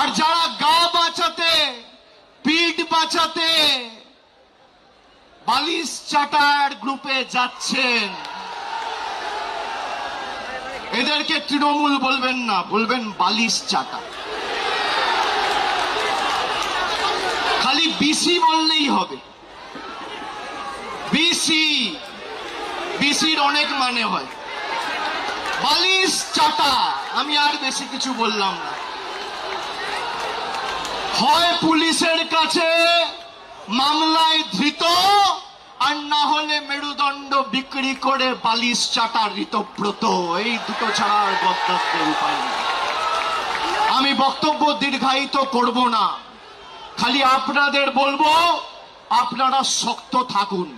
আর যারা গা বাঁচাতে, পিঠ বাঁচাতে বালিশ চাটার গ্রুপে যাচ্ছেন, এদেরকে তৃণমূল বলবেন না, বলবেন বালিশ চাটা। খালি বিসি বললেই হবে। বিসি, বিসির অনেক মানে হয়। বালিশ চাটা, আমি আর বেশি কিছু বললাম না। হয় পুলিশের কাছে মামলায় ধৃত, আর না হলে মেরুদণ্ড বিক্রি করে বালিশ চাটা ঋতব্রত। এই দুটো ছাড়া আর গদ্দারদের উপায় নেই। আমি বক্তব্য দীর্ঘায়িত করব না, খালি আপনাদের বলবো আপনারা শক্ত থাকুন।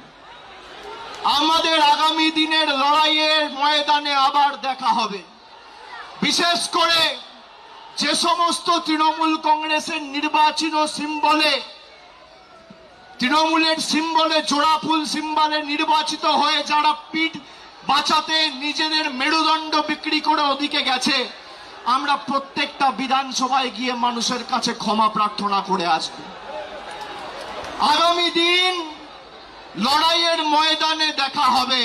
আমাদের আগামী দিনের লড়াইয়ের ময়দানে আবার দেখা হবে। বিশেষ করে যে সমস্ত তৃণমূল কংগ্রেসের নির্বাচিত সিম্বলে, তৃণমূলের সিম্বলে, জোড়া ফুল সিম্বলে নির্বাচিত হয়ে যারা পিঠ বাঁচাতে নিজেদের মেরুদণ্ড বিক্রি করে ওদিকে গেছে, আমরা প্রত্যেকটা বিধানসভায় গিয়ে মানুষের কাছে ক্ষমা প্রার্থনা করে আসব। আগামী দিন লড়াইয়ের ময়দানে দেখা হবে।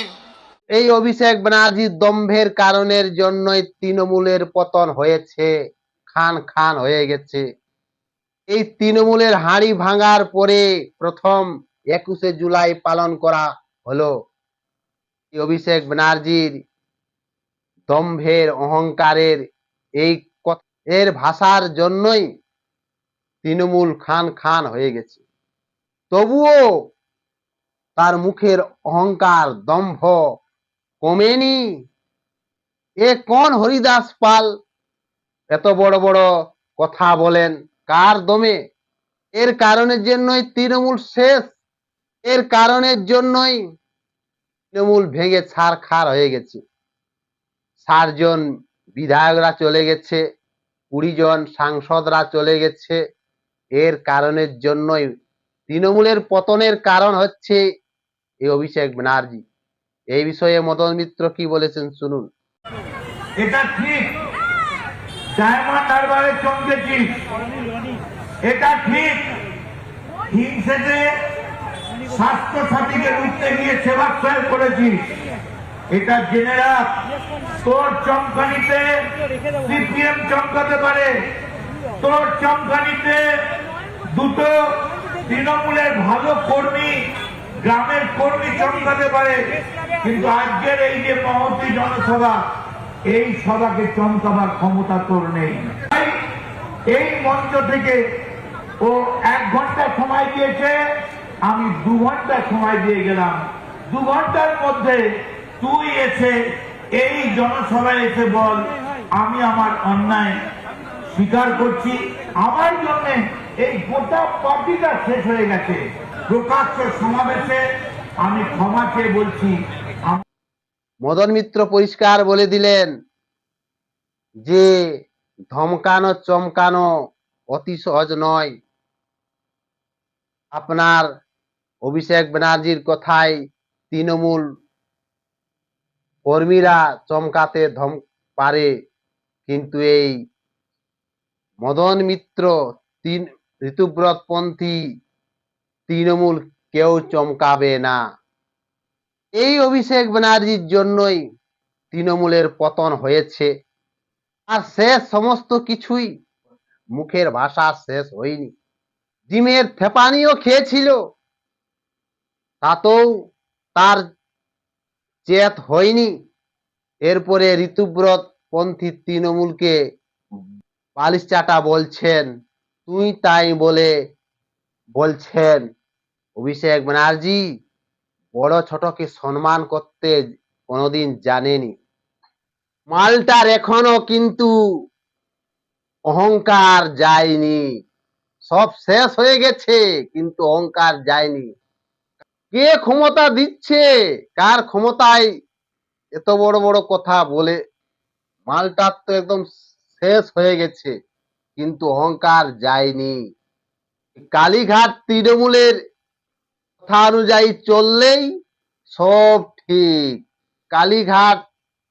এই অভিষেক ব্যানার্জির দম্ভের কারণের জন্যই তৃণমূলের পতন হয়েছে, খান খান হয়ে গেছে। এই তৃণমূলের হাঁড়ি ভাঙার পরে প্রথম 21শে জুলাই পালন করা হলো। অভিষেক ব্যানার্জির দম্ভের, অহংকারের এই এর ভাষার জন্যই তৃণমূল খান খান হয়ে গেছে। তবুও তার মুখের অহংকার, দম্ভ কমেনি। এ কোন হরিদাস পাল এত বড় বড় কথা বলেন? কার দমে? এর কারণের জন্যই তৃণমূল শেষ। এর কারণের জন্যই তৃণমূল ভেঙে ছারখার হয়ে গেছে। 60 জন বিধায়করা চলে গেছে, 20 জন সাংসদরা চলে গেছে। এর কারণের জন্যই তৃণমূলের পতনের কারণ হচ্ছে এই অভিষেক ব্যানার্জি। এই বিষয়ে মদন মিত্র কি বলেছেন শুনুন। এটা ঠিক, ডায়মন্ড হারবারে চমকেছিস, এটা ঠিক। হিংসেতে স্বাস্থ্য সাথীকে লুটতে গিয়ে সেবাশ্রয় করেছিস, এটা জেনে রাখ। তোর চমকানিতে সিপিএম চমকাতে পারে, তোর চমকানিতে দুটো তৃণমূলের ভালো কর্মী, গ্রামের কর্মী চমকাতে পারে, কিন্তু আজকের এই যে মহতী জনসভা, এই সভাকে চমকাবার ক্ষমতা তোর নেই। এই মঞ্চ থেকে ও 1 ঘন্টা সময় দিয়েছে, আমি 2 ঘন্টা সময় দিয়ে গেলাম। 2 ঘন্টার মধ্যে তুই এসে এই জনসভায় এসে বল, আমি আমার অন্যায় স্বীকার করছি, আমার জন্য এই গোটা পার্টিটা শেষ হয়ে গেছে। প্রকাশ্য সমাবেশে আমি ক্ষমা চেয়ে বলছি। মদন মিত্র পরিষ্কার বলে দিলেন যে ধমকানো চমকানো অতি সহজ নয়। আপনার অভিষেক ব্যানার্জির কথায় তৃণমূল কর্মীরা চমকাতে পারে, কিন্তু এই মদন মিত্র, ঋতুব্রত পন্থী তৃণমূল কেউ চমকাবে না। এই অভিষেক ব্যানার্জির জন্যই তৃণমূলের পতন হয়েছে। আর শেষ সমস্ত কিছুই, মুখের ভাষা শেষ হয়নি। ডিমের থেপানিও খেয়েছিল, তাতেও তার চেত হয়নি। এরপরে ঋতুব্রত পন্থী তৃণমূলকে বালিশ চাটা বলছেন, তুই তাই বলে বলছেন। অভিষেক ব্যানার্জি বড় ছোটকে সম্মান করতে কোনোদিন জানেনি। মালটার এখনো কিন্তু অহংকার যায়নি। সব শেষ হয়ে গেছে, কিন্তু অহংকার যায়নি। কে ক্ষমতা দিচ্ছে, কার ক্ষমতায় এত বড় বড় কথা বলে? মালটার তো একদম শেষ হয়ে গেছে, কিন্তু অহংকার যায়নি। কালীঘাট তৃণমূলের কথা অনুযায়ী চললেই সব ঠিক। কালীঘাট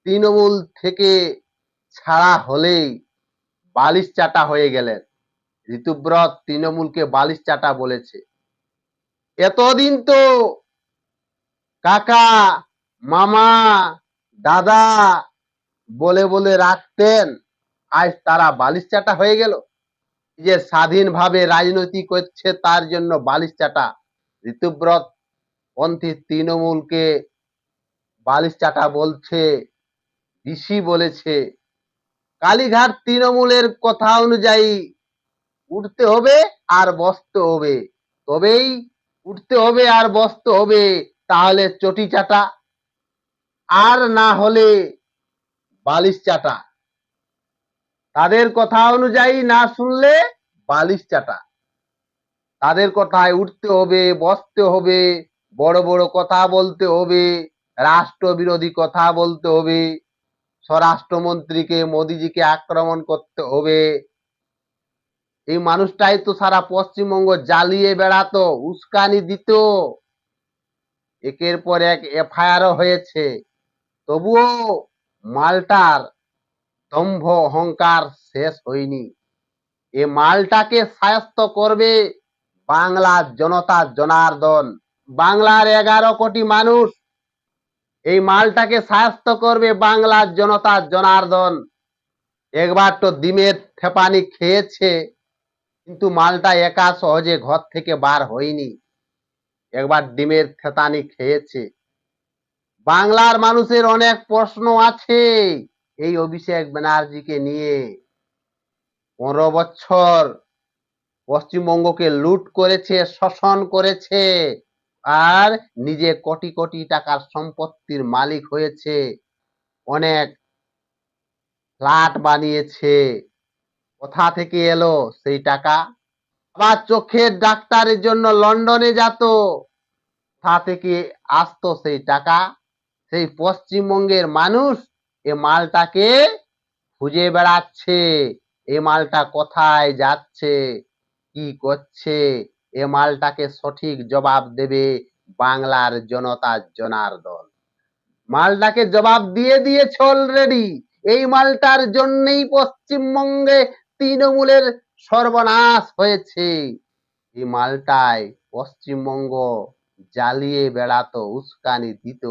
তৃণমূল থেকে ছাড়া হলেই বালিশ চাটা হয়ে গেলেন। ঋতুব্রত তৃণমূলকে বালিশ চাটা বলেছে। এতদিন তো কাকা, মামা, দাদা বলে বলে রাখতেন, আজ তারা বালিশ চাটা হয়ে গেল। যে স্বাধীনভাবে রাজনীতি করছে তার জন্য বালিশ চাটা। ঋতুব্রত পন্থী তৃণমূলকে বালিশ চাটা বলছে, ডিসি বলেছে। কালীঘাট তৃণমূলের কথা অনুযায়ী উঠতে হবে আর বসতে হবে, তবেই উঠতে হবে আর বসতে হবে, তাহলে চটি চাটা, আর না হলে বালিশ চাটা। তাদের কথা অনুযায়ী না শুনলে বালিশ চাটা। তাদের কথায় উঠতে হবে, বসতে হবে, বড় বড় কথা বলতে হবে, রাষ্ট্রবিরোধী কথা বলতে হবে, স্বরাষ্ট্রমন্ত্রীকে মোদিজিকে আক্রমণ করতে হবে। এই মানুষটাই তো সারা পশ্চিমবঙ্গ জ্বালিয়ে বেড়াতো, উস্কানি দিত। একের পর এক এফআইআরও হয়েছে, তবুও মালটার দম্ভ অহংকার শেষ হয়নি। এ মালটাকে শায়েস্ত করবে বাংলার জনতা জনার্দন। বাংলার 11 কোটি মানুষ এই মালটাকে শায়েস্ত করবে বাংলার জনতা জনার্দন। একবার তো ডিমের থেপানি খেয়েছে, কিন্তু মালটা একা সহজে ঘর থেকে বার হয়নি। একবার ডিমের থেতানি খেয়েছে। বাংলার মানুষের অনেক প্রশ্ন আছে এই অভিষেক ব্যানার্জিকে নিয়ে। 15 বছর পশ্চিমবঙ্গকে লুট করেছে, শোষণ করেছে, আর নিজে কোটি কোটি টাকার সম্পত্তির মালিক হয়েছে, অনেক ফ্ল্যাট বানিয়েছে। কোথা থেকে এলো সেই টাকা? আবার চোখের ডাক্তারের জন্য লন্ডনে যেত, কোথা থেকে আসতো সেই টাকা? সেই পশ্চিমবঙ্গের মানুষ এ মালটাকে খুঁজে বেড়াচ্ছে। এ মালটা কোথায় যাচ্ছে, কি করছে, এ মালটাকে সঠিক জবাব দেবে বাংলার জনতা জনার্দন। মালটাকে জবাব দিয়ে দিয়েছে অলরেডি। এই মালটার জন্যই পশ্চিমবঙ্গে তৃণমূলের সর্বনাশ হয়েছে। এই মালটায় পশ্চিমবঙ্গ জ্বালিয়ে বেড়াতো, উস্কানি দিত।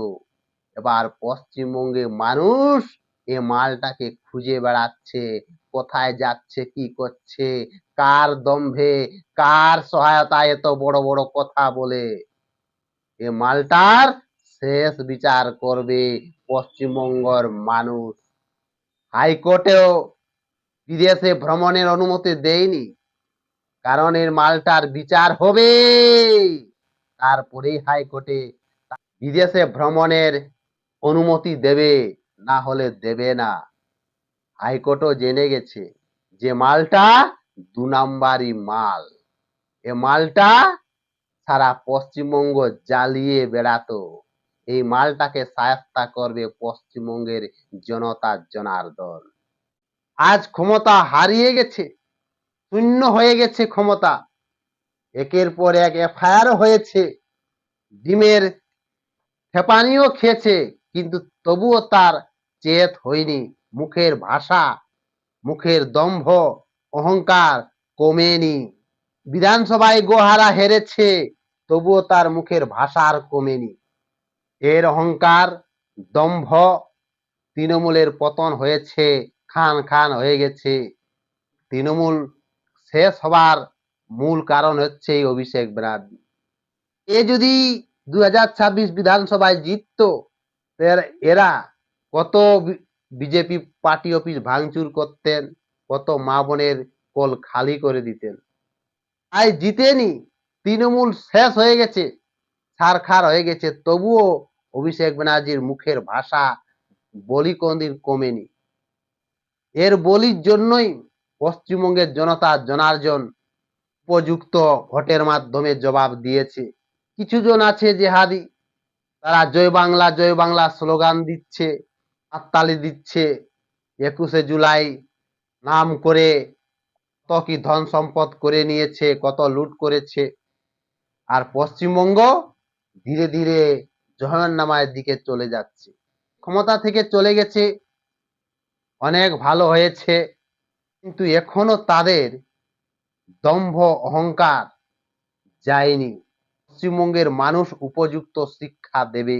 এবার পশ্চিমবঙ্গে মানুষ এ মালটাকে খুঁজে বেড়াচ্ছে, কোথায় যাচ্ছে, কি করছে, কার দম্ভে, কার সহায়তায় এত বড় বড় কথা বলে। এ মালটার শেষ বিচার করবে পশ্চিমবঙ্গের মানুষ। হাইকোর্টেও বিদেশে ভ্রমণের অনুমতি দেয়নি, কারণ এর মালটার বিচার হবে, তারপরেই হাইকোর্টে বিদেশে ভ্রমণের অনুমতি দেবে, না হলে দেবে না। হাইকোর্টও জেনে গেছে যে মালটা 2 নাম্বারি মাল। এ মালটা সারা পশ্চিমবঙ্গ জ্বালিয়ে বেড়াতো। এই মালটাকে শায়েস্তা করবে পশ্চিমবঙ্গের জনতা জনার্দন। আজ ক্ষমতা হারিয়ে গেছে, শূন্য হয়ে গেছে ক্ষমতা। একের পর এক এফআইআর হয়েছে, ডিমের থেপানিও খেয়েছে, কিন্তু তবুও তার চেত হয়নি। মুখের ভাষা, মুখের দম্ভ, অহংকার কমেনি। বিধানসভায় গোহারা হেরেছে, তবুও তার মুখের ভাষা আর কমেনি। এর অহংকার, দম্ভ, তৃণমূলের পতন হয়েছে, খান খান হয়ে গেছে। তৃণমূল শেষ হবার মূল কারণ হচ্ছে এই অভিষেক ব্যানার্জি। এ যদি 2026 বিধানসভায় জিততো, এরা কত বিজেপি পার্টি অফিস ভাঙচুর করতেন, কত মা বোনের কোল খালি করে দিতেন। আজ জিতেনি, তৃণমূল শেষ হয়ে গেছে, ছারখার হয়ে গেছে, তবুও অভিষেক ব্যানার্জির মুখের ভাষা, বলি কোনদিন কমেনি। এর বলির জন্যই পশ্চিমবঙ্গের জনতা জনার্দন উপযুক্ত ভোটের মাধ্যমে জবাব দিয়েছে। কিছু জন আছে জেহাদি, তারা জয় বাংলা স্লোগান দিচ্ছে, হাততালি দিচ্ছে। 21শে জুলাই নাম করে কত কি ধন সম্পদ করে নিয়েছে, কত লুট করেছে। আর পশ্চিমবঙ্গ ধীরে ধীরে জহান্নামের দিকে চলে যাচ্ছে। ক্ষমতা থেকে চলে গেছে, অনেক ভালো হয়েছে, কিন্তু এখনো তাদের দম্ভ অহংকার যায়নি। পশ্চিমবঙ্গের মানুষ উপযুক্ত শিক্ষা দেবে।